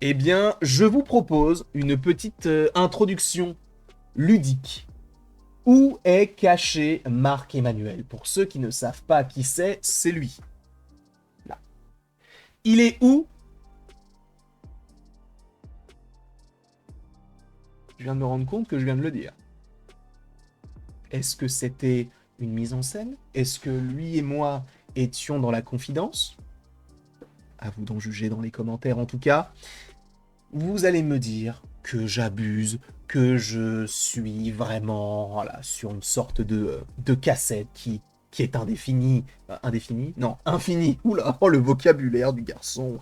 Eh bien, je vous propose une petite introduction ludique. Où est caché Marc Emmanuel? Pour ceux qui ne savent pas qui c'est lui. Là. Il est où? Je viens de me rendre compte que je viens de le dire. Est-ce que c'était une mise en scène? Est-ce que lui et moi étions dans la confidence? À vous d'en juger dans les commentaires en tout cas. Vous allez me dire que j'abuse, que je suis vraiment voilà, sur une sorte de cassette qui est indéfinie. Indéfinie? Non, infinie. Oula, oh le vocabulaire du garçon.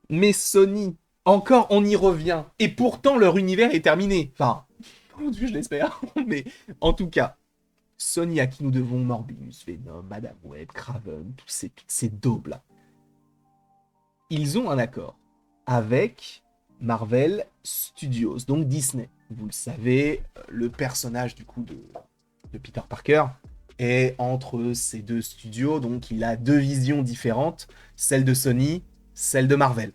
Mais Sony, encore on y revient. Et pourtant leur univers est terminé. Enfin, mon Dieu, je l'espère. Mais en tout cas, Sony à qui nous devons Morbius, Venom, Madame Web, Kraven, toutes ces daubes-là. Ils ont un accord avec Marvel Studios, donc Disney. Vous le savez, le personnage du coup de Peter Parker est entre ces deux studios, donc il a deux visions différentes, celle de Sony, celle de Marvel.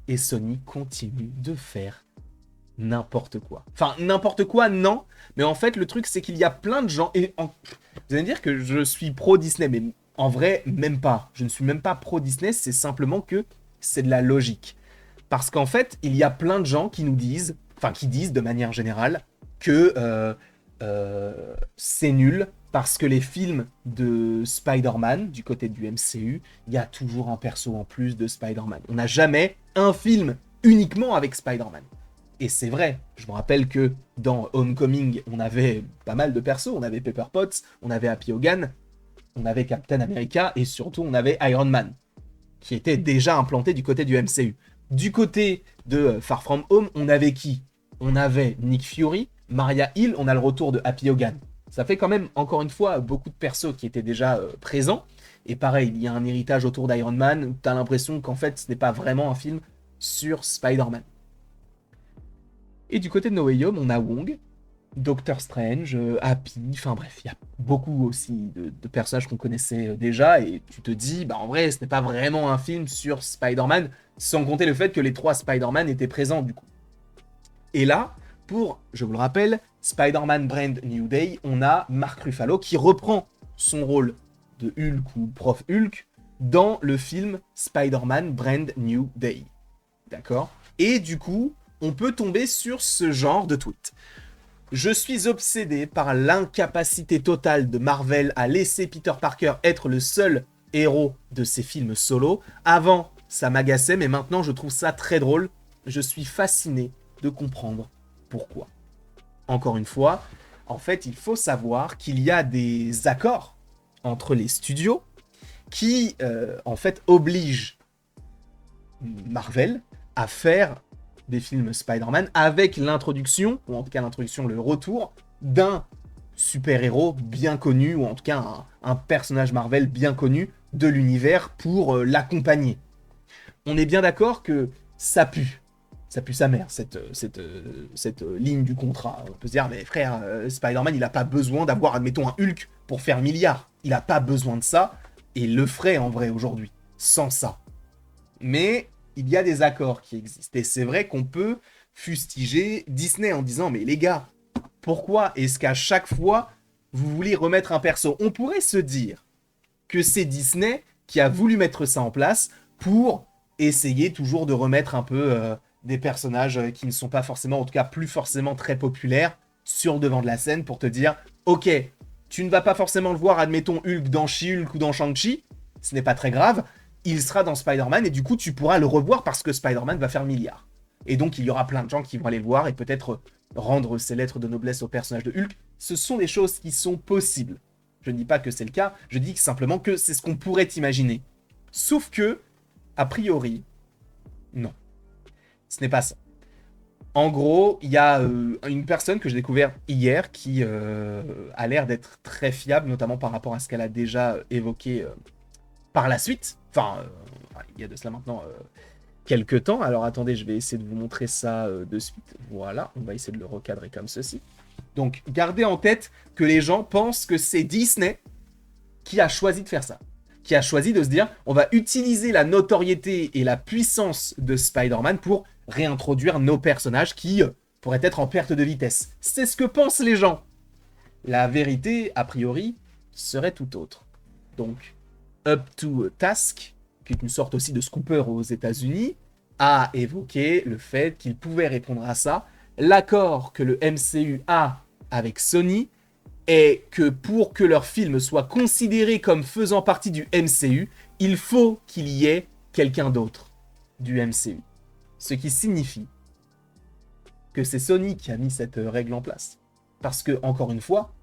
Et Sony continue de faire n'importe quoi. Enfin, n'importe quoi, non, mais en fait, le truc, c'est qu'il y a plein de gens, vous allez me dire que je suis pro-Disney, mais en vrai, même pas. Je ne suis même pas pro-Disney, c'est simplement que c'est de la logique. Parce qu'en fait, il y a plein de gens qui nous disent, enfin qui disent de manière générale, que c'est nul parce que les films de Spider-Man, du côté du MCU, il y a toujours un perso en plus de Spider-Man. On n'a jamais un film uniquement avec Spider-Man. Et c'est vrai, je me rappelle que dans Homecoming, on avait pas mal de persos. On avait Pepper Potts, on avait Happy Hogan, on avait Captain America et surtout on avait Iron Man, qui était déjà implanté du côté du MCU. Du côté de Far From Home, on avait qui? On avait Nick Fury, Maria Hill, on a le retour de Happy Hogan. Ça fait quand même, encore une fois, beaucoup de persos qui étaient déjà présents. Et pareil, il y a un héritage autour d'Iron Man, où t'as l'impression qu'en fait, ce n'est pas vraiment un film sur Spider-Man. Et du côté de No Way Home, on a Wong, Doctor Strange, Happy, enfin bref, il y a beaucoup aussi de personnages qu'on connaissait déjà, et tu te dis, bah en vrai, ce n'est pas vraiment un film sur Spider-Man, sans compter le fait que les trois Spider-Man étaient présents du coup. Et là, pour, je vous le rappelle, Spider-Man Brand New Day, on a Mark Ruffalo qui reprend son rôle de Hulk ou Prof Hulk dans le film Spider-Man Brand New Day. D'accord? Et du coup, on peut tomber sur ce genre de tweet. Je suis obsédé par l'incapacité totale de Marvel à laisser Peter Parker être le seul héros de ses films solo. Avant, ça m'agaçait, mais maintenant je trouve ça très drôle. Je suis fasciné de comprendre pourquoi. Encore une fois, en fait, il faut savoir qu'il y a des accords entre les studios qui, en fait, obligent Marvel à faire des films Spider-Man avec l'introduction, ou en tout cas l'introduction, le retour d'un super-héros bien connu, ou en tout cas un personnage Marvel bien connu de l'univers pour l'accompagner. On est bien d'accord que ça pue. Ça pue sa mère, cette ligne du contrat. On peut se dire, mais frère, Spider-Man, il n'a pas besoin d'avoir, admettons, un Hulk pour faire milliard. Il n'a pas besoin de ça, et il le ferait en vrai aujourd'hui, sans ça. Mais il y a des accords qui existent. Et c'est vrai qu'on peut fustiger Disney en disant, mais les gars, pourquoi est-ce qu'à chaque fois, vous voulez remettre un perso? On pourrait se dire que c'est Disney qui a voulu mettre ça en place pour essayer toujours de remettre un peu des personnages qui ne sont pas forcément, en tout cas plus forcément très populaires, sur le devant de la scène pour te dire, ok, tu ne vas pas forcément le voir, admettons Hulk dans She-Hulk ou dans Shang-Chi, ce n'est pas très grave, il sera dans Spider-Man et du coup tu pourras le revoir parce que Spider-Man va faire milliard. Et donc il y aura plein de gens qui vont aller le voir et peut-être rendre ses lettres de noblesse au personnage de Hulk. Ce sont des choses qui sont possibles. Je ne dis pas que c'est le cas, je dis simplement que c'est ce qu'on pourrait imaginer. Sauf que, a priori, non. Ce n'est pas ça. En gros, il y a une personne que j'ai découvert hier qui a l'air d'être très fiable, notamment par rapport à ce qu'elle a déjà évoqué par la suite. Enfin, il y a de cela maintenant quelques temps. Alors attendez, je vais essayer de vous montrer ça de suite. Voilà, on va essayer de le recadrer comme ceci. Donc, gardez en tête que les gens pensent que c'est Disney qui a choisi de faire ça, qui a choisi de se dire on va utiliser la notoriété et la puissance de Spider-Man pour réintroduire nos personnages qui pourraient être en perte de vitesse. C'est ce que pensent les gens. La vérité, a priori, serait tout autre. Donc, Up to Task, qui est une sorte aussi de scooper aux États-Unis, a évoqué le fait qu'il pouvait répondre à ça. L'accord que le MCU a avec Sony est que pour que leur film soit considéré comme faisant partie du MCU, il faut qu'il y ait quelqu'un d'autre du MCU. Ce qui signifie que c'est Sony qui a mis cette règle en place. Parce que, encore une fois,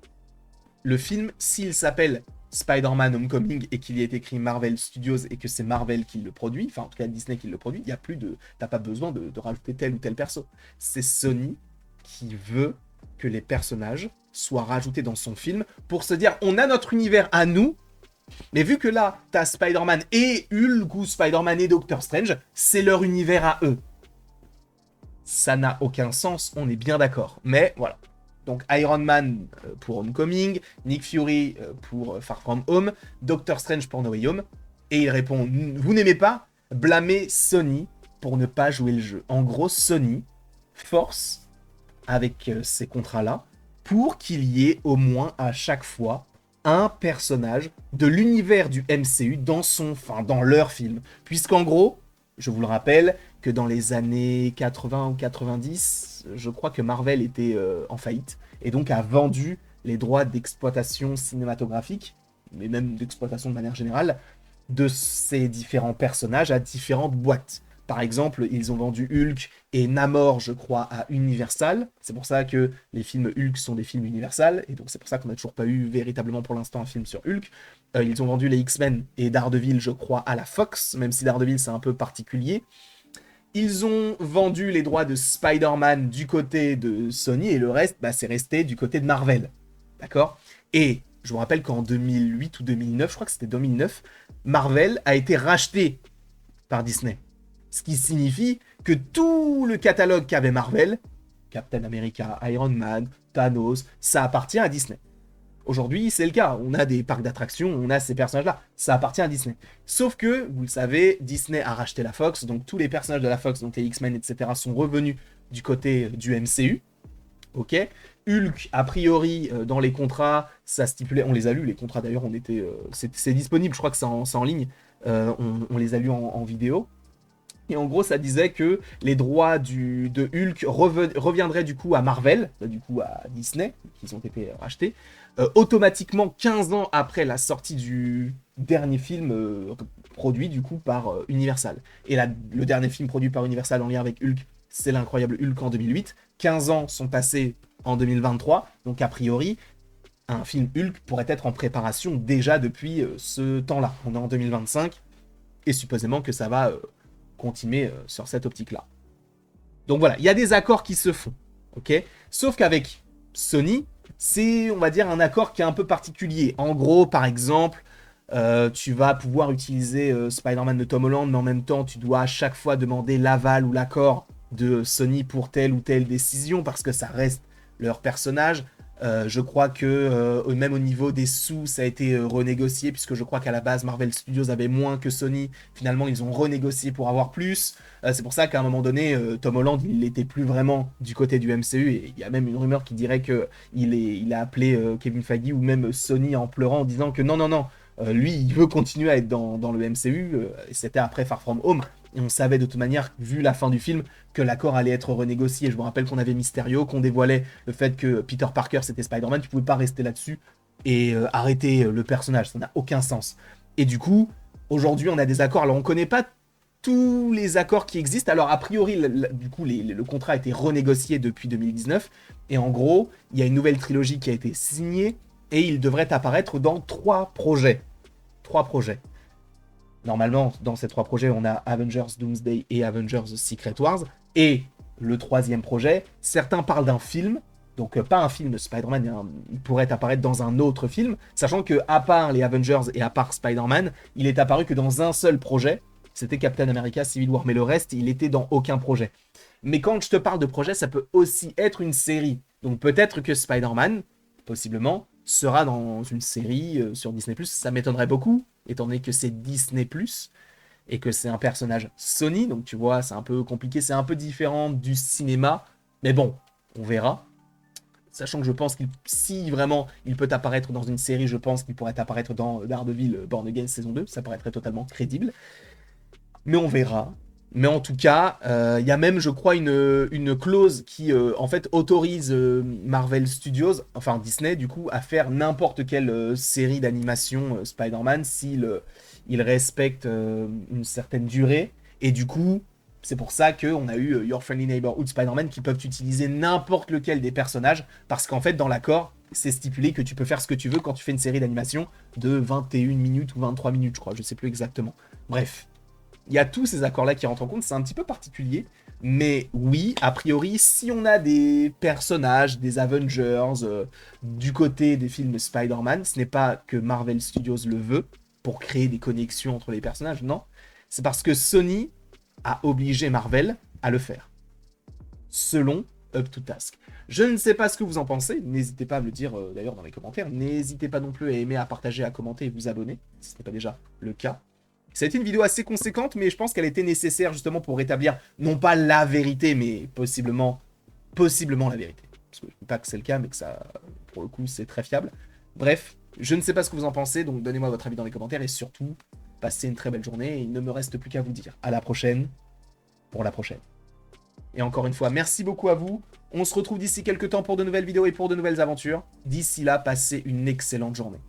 le film, s'il s'appelle Spider-Man Homecoming et qu'il y est écrit Marvel Studios et que c'est Marvel qui le produit, enfin en tout cas Disney qui le produit, il y a plus de, t'as pas besoin de rajouter tel ou tel perso. C'est Sony qui veut que les personnages soient rajoutés dans son film pour se dire on a notre univers à nous, mais vu que là t'as Spider-Man et Hulk ou Spider-Man et Doctor Strange, c'est leur univers à eux. Ça n'a aucun sens, on est bien d'accord. Mais voilà. Donc Iron Man pour Homecoming, Nick Fury pour Far From Home, Doctor Strange pour No Way Home. Et il répond, vous n'aimez pas? Blâmez Sony pour ne pas jouer le jeu. En gros, Sony force avec ces contrats-là pour qu'il y ait au moins à chaque fois un personnage de l'univers du MCU dans leur film. Puisqu'en gros, je vous le rappelle, que dans les années 80 ou 90, je crois que Marvel était en faillite, et donc a vendu les droits d'exploitation cinématographique, mais même d'exploitation de manière générale, de ces différents personnages à différentes boîtes. Par exemple, ils ont vendu Hulk et Namor, je crois, à Universal. C'est pour ça que les films Hulk sont des films Universal, et donc c'est pour ça qu'on n'a toujours pas eu véritablement pour l'instant un film sur Hulk. Ils ont vendu les X-Men et Daredevil, je crois, à la Fox, même si Daredevil c'est un peu particulier. Ils ont vendu les droits de Spider-Man du côté de Sony, et le reste, c'est resté du côté de Marvel. D'accord? Et je vous rappelle qu'en 2008 ou 2009, je crois que c'était 2009, Marvel a été racheté par Disney. Ce qui signifie que tout le catalogue qu'avait Marvel, Captain America, Iron Man, Thanos, ça appartient à Disney. Aujourd'hui, c'est le cas. On a des parcs d'attractions, on a ces personnages-là. Ça appartient à Disney. Sauf que, vous le savez, Disney a racheté la Fox, donc tous les personnages de la Fox, donc les X-Men, etc., sont revenus du côté du MCU. Ok. Hulk, a priori, dans les contrats, ça stipulait, on les a lus, les contrats d'ailleurs, c'est disponible, je crois que c'est en ligne, on les a lus en vidéo. Et en gros, ça disait que les droits de Hulk reviendraient du coup à Marvel, du coup à Disney, qui ont été rachetés, automatiquement 15 ans après la sortie du dernier film produit du coup par Universal. Et le dernier film produit par Universal en lien avec Hulk, c'est l'incroyable Hulk en 2008. 15 ans sont passés en 2023, donc a priori, un film Hulk pourrait être en préparation déjà depuis ce temps-là. On est en 2025, et supposément que ça va continuer sur cette optique-là. Donc voilà, il y a des accords qui se font, ok? Sauf qu'avec Sony, c'est, on va dire, un accord qui est un peu particulier. En gros, par exemple, tu vas pouvoir utiliser Spider-Man de Tom Holland, mais en même temps, tu dois à chaque fois demander l'aval ou l'accord de Sony pour telle ou telle décision, parce que ça reste leur personnage. Je crois que même au niveau des sous, ça a été renégocié, puisque je crois qu'à la base, Marvel Studios avait moins que Sony. Finalement, ils ont renégocié pour avoir plus. C'est pour ça qu'à un moment donné, Tom Holland, il n'était plus vraiment du côté du MCU. Et il y a même une rumeur qui dirait qu'il a appelé Kevin Feige ou même Sony en pleurant, en disant que non, non, non, lui, il veut continuer à être dans le MCU. Et c'était après Far From Home. Et on savait de toute manière, vu la fin du film, que l'accord allait être renégocié. Je vous rappelle qu'on avait Mysterio, qu'on dévoilait le fait que Peter Parker c'était Spider-Man. Tu pouvais pas rester là-dessus et arrêter le personnage. Ça n'a aucun sens. Et du coup, aujourd'hui, on a des accords. Alors, on connaît pas tous les accords qui existent. Alors, a priori, du coup, le contrat a été renégocié depuis 2019. Et en gros, il y a une nouvelle trilogie qui a été signée et il devrait apparaître dans 3 projets. 3 projets. Normalement, dans ces 3 projets, on a Avengers Doomsday et Avengers Secret Wars. Et le 3e projet, certains parlent d'un film, donc pas un film de Spider-Man, il pourrait apparaître dans un autre film, sachant que à part les Avengers et à part Spider-Man, il est apparu que dans un seul projet, c'était Captain America Civil War, mais le reste, il était dans aucun projet. Mais quand je te parle de projet, ça peut aussi être une série. Donc peut-être que Spider-Man, possiblement, sera dans une série sur Disney+, ça m'étonnerait beaucoup. étant donné que c'est Disney+, et que c'est un personnage Sony, donc tu vois, c'est un peu compliqué, c'est un peu différent du cinéma, mais bon, on verra. Sachant que je pense qu'il, si vraiment il peut apparaître dans une série, je pense qu'il pourrait apparaître dans Daredevil Born Again saison 2, ça paraîtrait totalement crédible. Mais on verra. Mais en tout cas, il y a même, je crois, une clause qui, en fait, autorise Marvel Studios, enfin Disney, du coup, à faire n'importe quelle série d'animation Spider-Man s'il il respecte une certaine durée. Et du coup, c'est pour ça qu'on a eu Your Friendly Neighborhood Spider-Man qui peuvent utiliser n'importe lequel des personnages, parce qu'en fait, dans l'accord, c'est stipulé que tu peux faire ce que tu veux quand tu fais une série d'animation de 21 minutes ou 23 minutes, je crois, je sais plus exactement. Bref. Il y a tous ces accords-là qui rentrent en compte, c'est un petit peu particulier. Mais oui, a priori, si on a des personnages, des Avengers, du côté des films Spider-Man, ce n'est pas que Marvel Studios le veut pour créer des connexions entre les personnages, non. C'est parce que Sony a obligé Marvel à le faire. Selon Up to Task. Je ne sais pas ce que vous en pensez, n'hésitez pas à me le dire d'ailleurs dans les commentaires. N'hésitez pas non plus à aimer, à partager, à commenter et vous abonner, si ce n'est pas déjà le cas. Ça a été une vidéo assez conséquente, mais je pense qu'elle était nécessaire justement pour rétablir, non pas la vérité, mais possiblement la vérité. Parce que je ne dis pas que c'est le cas, mais que ça, pour le coup, c'est très fiable. Bref, je ne sais pas ce que vous en pensez, donc donnez-moi votre avis dans les commentaires, et surtout, passez une très belle journée, et il ne me reste plus qu'à vous dire à la prochaine, pour la prochaine. Et encore une fois, merci beaucoup à vous. On se retrouve d'ici quelques temps pour de nouvelles vidéos et pour de nouvelles aventures. D'ici là, passez une excellente journée.